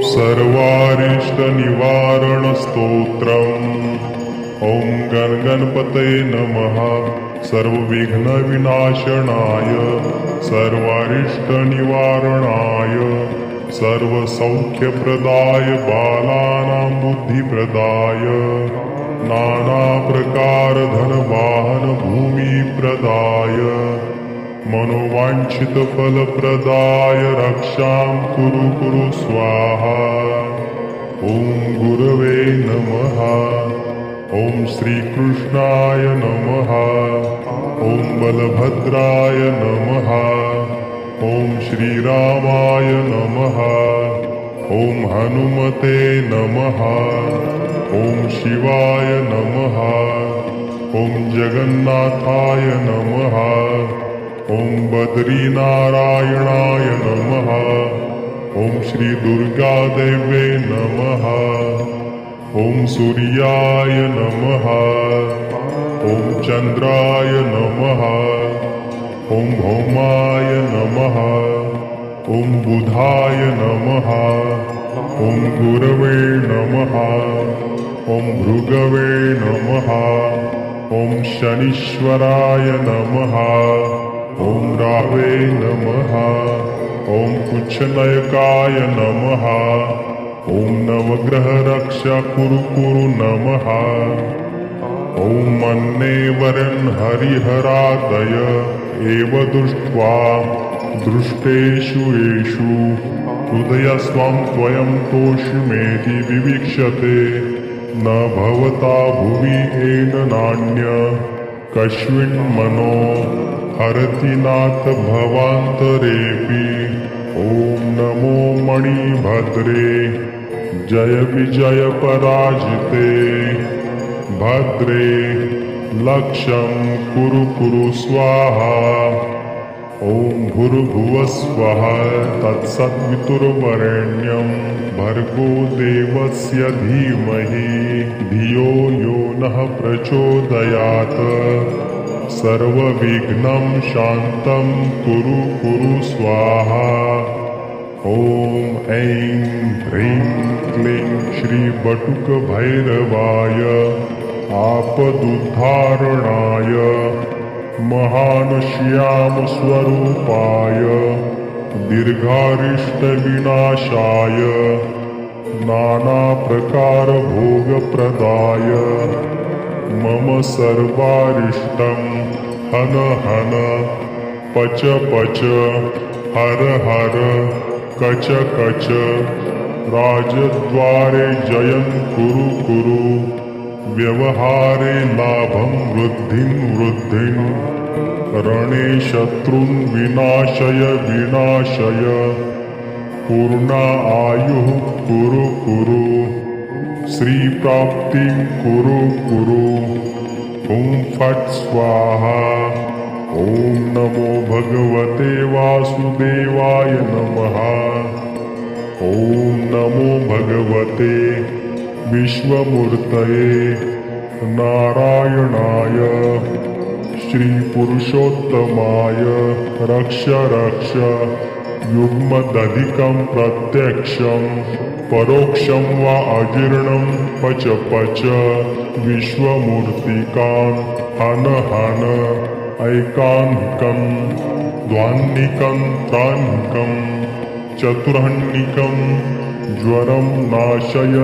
सर्वारिष्टनिवारणस्तोत्रम्। ॐ गणगणपतये नमः। सर्वविघ्नविनाशनाय सर्वारिष्टनिवारणाय सर्वसौख्यप्रदाय बालानां बुद्धिप्रदाय नानाप्रकारधनवाहनभूमिप्रदाय मनोवाञ्छितफलप्रदाय रक्षां कुरु स्वाहा। ॐ गुरवे नमः। ॐ श्रीकृष्णाय नमः। ॐ बलभद्राय नमः। ॐ श्रीरामाय नमः। ॐ हनुमते नमः। ॐ शिवाय नमः। ॐ जगन्नाथाय नमः। ॐ बद्रीनारायणाय नमः। ॐ श्रीदुर्गादेवे नमः। ॐ सूर्याय नमः। ॐ चन्द्राय नमः। ॐ भौमाय नमः। ॐ बुधाय नमः। ॐ गुरवे नमः। ॐ भृगवे नमः। ॐ शनीश्वराय नमः। ॐ रावे नमः। ॐ कुच्छनयकाय नमः। ॐ नवग्रहरक्षा कुरु नमः। ॐ मन्नेवरन् हरिहरादय एव दृष्ट्वा दृष्टेषु येषु हृदयस्वां त्वयं तोषिमेति विवीक्ष्यते न भवता भुवि येन नान्य कस्मिन्मनो हरति नाथ भवान्तरेऽपि। ॐ नमो मणिभद्रे जय विजय पराजिते भद्रे लक्ष्यं कुरु स्वाहा। ॐ भूर्भुवस्वः तत्सवितुर्वरेण्यं भर्गो देवस्य धीमहि धियो यो नः प्रचोदयात्। सर्वविघ्नं शान्तं कुरु स्वाहा। ॐ ऐं ह्रीं क्लीं श्रीबटुकभैरवाय आपदुद्धारणाय महानश्यामस्वरूपाय दीर्घारिष्टविनाशाय नानाप्रकारभोगप्रदाय मम सर्वारिष्टं हन हन पच पच हर हर कच कच राजद्वारे जयं कुरु व्यवहारे लाभं वृद्धिं रणे शत्रुन् विनाशय पूर्णा आयुः कुरु श्रीप्राप्तिं कुरु। ॐ फट् स्वाहा। ॐ नमो भगवते वासुदेवाय नमः। ॐ नमो भगवते विश्वमूर्तये नारायणाय श्रीपुरुषोत्तमाय रक्ष युग्मदधिकं प्रत्यक्षं परोक्षं वा अजीर्णं पच विश्वमूर्तिकान् हन ऐकान्निकं द्वान्निकं त्रान्निकं चतुर्हन्निकं ज्वरं नाशय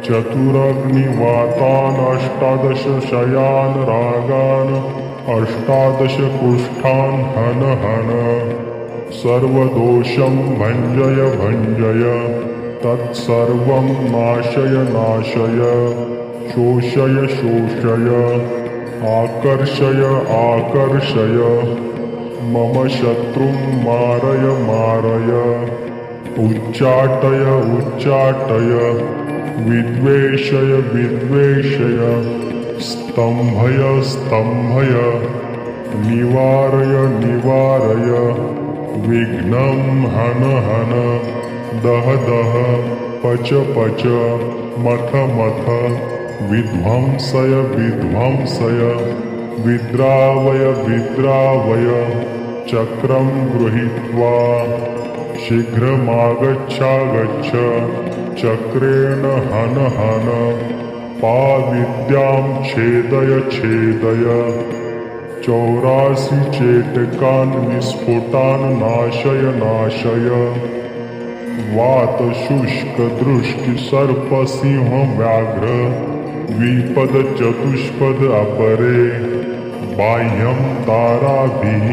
चतुरग्निवातान् 18 शयान् रागान् 18 कुष्ठान् हन सर्वदोषं भञ्जय तत्सर्वं नाशय शोषय आकर्षय मम शत्रुं मारय उच्चाटय विद्वेषय स्तम्भय निवारय विघ्नं हन दह पच मथ विध्वंसय विद्रावय चक्रं गृहीत्वा शीघ्रमागच्छागच्छ चक्रेण हन हन पाविद्यां छेदय छेदय 84 चेटकान् विस्फुटान् नाशय नाशय वात शुष्क दृष्टि सर्प सिंह व्याघ्र द्विपद चतुष्पद अपरे बाह्यं ताराभिः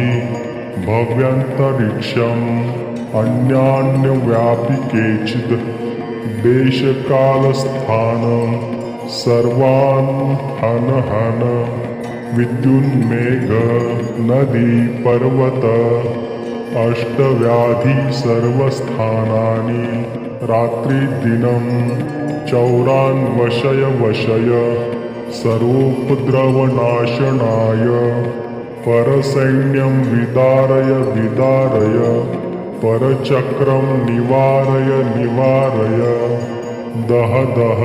भव्यन्तरिक्षम् अन्यान्यव्यापि केचिद् देशकालस्थानं सर्वान् हन हन विद्युन्मेघ नदी पर्वत अष्टव्याधि सर्वस्थानानि रात्रिदिनं 84 वशय वशय सर्वोपद्रवनाशनाय परसैन्यं विदारय विदारय परचक्रं निवारय निवारय दह दह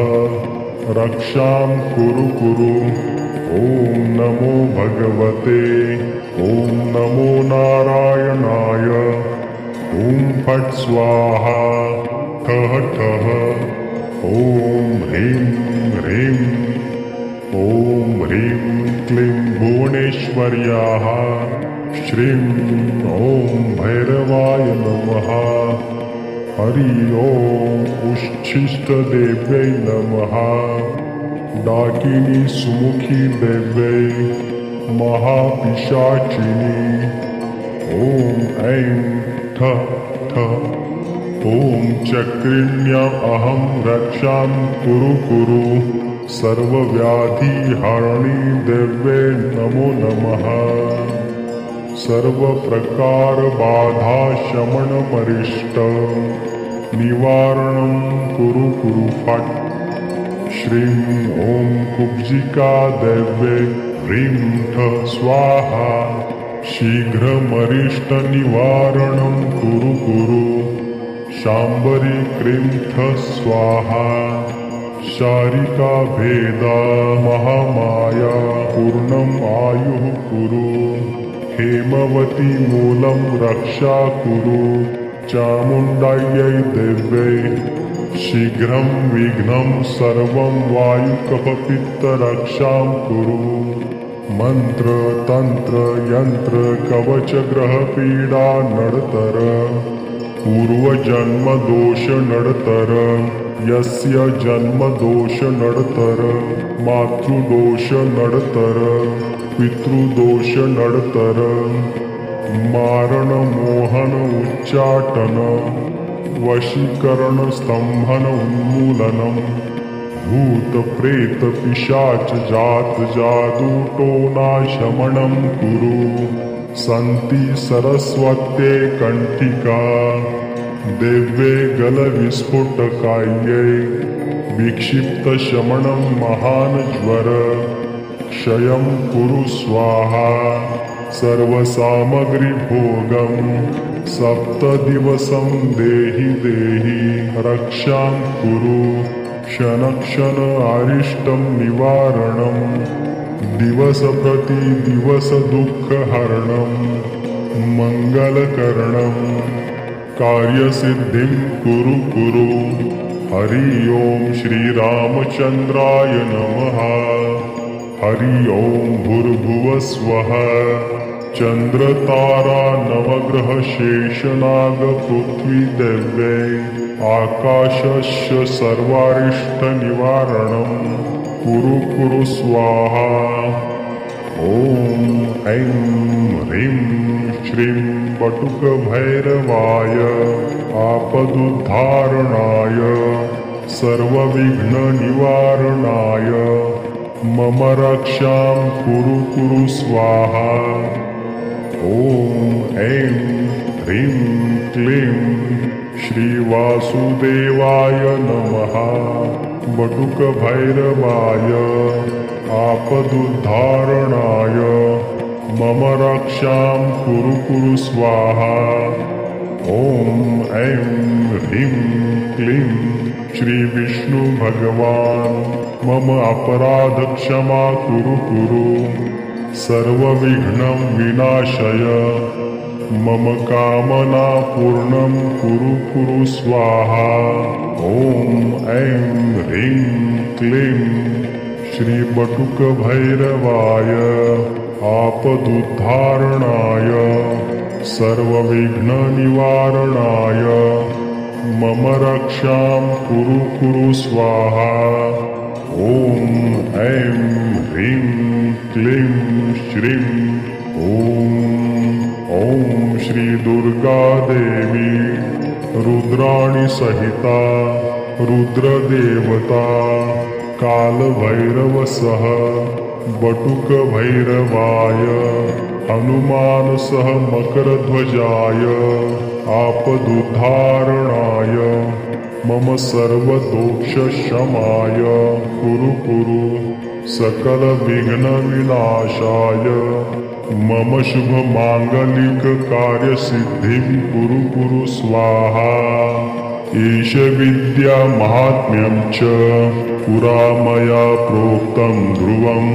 रक्षां कुरु कुरु ॐ नमो भगवते ॐ नमो नारायणाय ॐ फट् स्वाहा ठः ठः ॐ ह्रीं ह्रीं ॐ ह्रीं क्लीं भुवनेश्वर्याः श्रीं ॐ भैरवाय नमः हरि ओम उच्छिष्टदेव्यै नमः डाकिनी सुमुखी देव्यै महापिशाचिनी ॐ ऐं ठः ठः ॐ चक्रिण्याम् अहं रक्षां कुरु कुरु सर्वव्याधिहारिणी देव्यै नमो नमः सर्वप्रकारबाधाशमनमरिष्ट निवारणं कुरु कुरु फट् श्रीं ॐ कुब्जिका देव्यै ह्रीं ठः स्वाहा शीघ्रमरिष्टनिवारणं कुरु कुरु शाम्बरी क्रीं ठः स्वाहा शारिका भेदा महामाया पूर्णम् आयुः कुरु हेमवती मूलं रक्षा कुरु चामुण्डायै देव्यै शीघ्रं विघ्नं सर्वं वायुकफपित्तरक्षां कुरु मंत्र तंत्र यंत्र कवच ग्रह पीडा नडतर पूर्वजन्म दोष नडतर यस्य जन्म दोष नडतर मातृदोष नडतर पितृदोष नडतर मारण मोहन उच्चाटन वशीकरण स्तंभन उन्मूलनम भूत प्रेत पिशाच जात जादू टोना शमनं कुरु सन्ति सरस्वत्ये कंठिका देव्ये गल विस्फुटकायै विक्षिप्त शमनं महान ज्वर क्षयं कुरु स्वाहा सर्वसामग्री भोगं सप्तदिवसं देहि देहि रक्षां कुरु क्षण क्षण आरिष्टं निवारणं दिवस प्रति दिवस दुःखहरणं मंगलकरणं कार्यसिद्धिं कुरु कुरु हरि ओम श्रीरामचंद्राय नमः हरि ओम भूर्भुवस्वः चंद्रतारा नवग्रह शेषनाग पृथ्वी देव्यै आकाशस्य सर्वारिष्ट निवारणं कुरु कुरु स्वाहा ओम ऐं ह्रीं श्रीं बटुक भैरवाय आपदुद्धारणाय सर्वविघ्न निवारणाय मम रक्षां कुरु कुरु स्वाहा ओम ऐं ह्रीं क्लीं श्रीवासुदेवाय नमः बटुक भैरवाय आपदुद्धारणाय मम रक्षां कुरु कुरु स्वाहा ओम ऐं ह्रीं क्लीं श्री विष्णु भगवान मम अपराध क्षमा कुरु कुरु सर्वविघ्नं विनाशय मम कामना पूर्णं कुरु कुरु स्वाहा। ॐ ऐं ह्रीं क्लीं श्रीबटुकभैरवाय आपदुद्धारणाय सर्वविघ्ननिवारणाय मम रक्षां कुरु कुरु स्वाहा। ॐ ऐं ह्रीं क्लीं श्रीं ॐ श्री दुर्गा देवी रुद्राणी सहिता रुद्रदेवता कालभैरवसह बटुकभैरवाय हनुमान सह मकरध्वजाय आपदुद्धारणाय मम सर्वदोषशमाय कुरु कुरु सकलविघ्नविनाशाय मम शुभमाङ्गलिककार्यसिद्धिं कुरु कुरु स्वाहा। ईश विद्या महात्म्यं च पुरा मया प्रोक्तं ध्रुवम्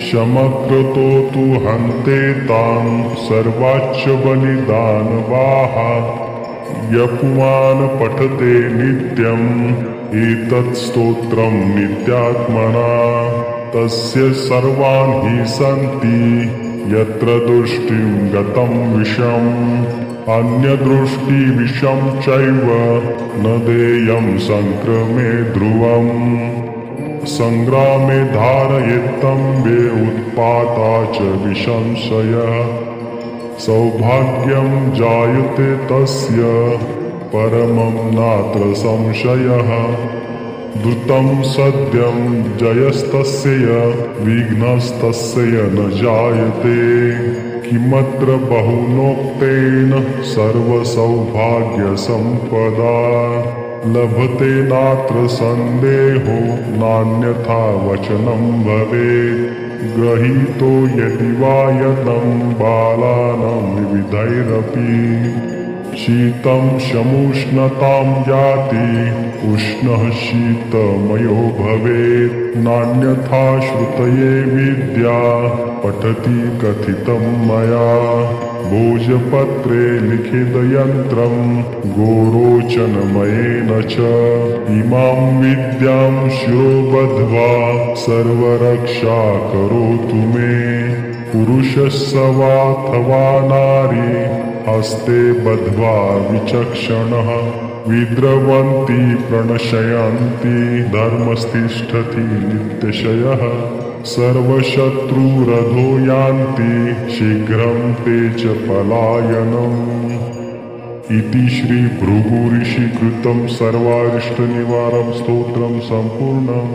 शमक्रतो तु हन्ते तान् सर्वाच्च बलिदानवाः। यपुमान् पठते नित्यम् एतत् स्तोत्रं नित्यात्मना तस्य सर्वान् हि सन्ति यत्र दृष्टिं गतं विषम् अन्यदृष्टिविषं चैव न देयं संक्रमे ध्रुवम्। संग्रामे धारयेत्तम्बे उत्पाता च विसंशयः सौभाग्यं जायते तस्य परमं नात्र संशयः। द्रुतं सद्यं जयस्तस्य विघ्नस्तस्य न जायते किमत्र बहुनोक्तेन सर्वसौभाग्यसम्पदा लभते नात्र सन्देहो नान्यथा वचनं भवेत्। गृहीतो यदि वा यतं बालानां विविधैरपि शीतं शमुष्णतां याति उष्णः शीतमयो भवेत्। नान्यथा श्रुतये विद्या पठति कथितं मया भोजपत्रे लिखितयन्त्रं गोरोचनमयेन च इमां विद्यां शिरो बद्ध्वा सर्वरक्षा करोतु मे। पुरुषस्य वाथवा नारी हस्ते बद्ध्वा विचक्षणः विद्रवन्ति प्रणशयन्ति धर्मस्तिष्ठति नित्यशयः। सर्वशत्रुरधो यान्ति शीघ्रं ते च पलायनम्। इति श्री भृगु ऋषिकृतं सर्वारिष्टनिवारं स्तोत्रं सम्पूर्णम्।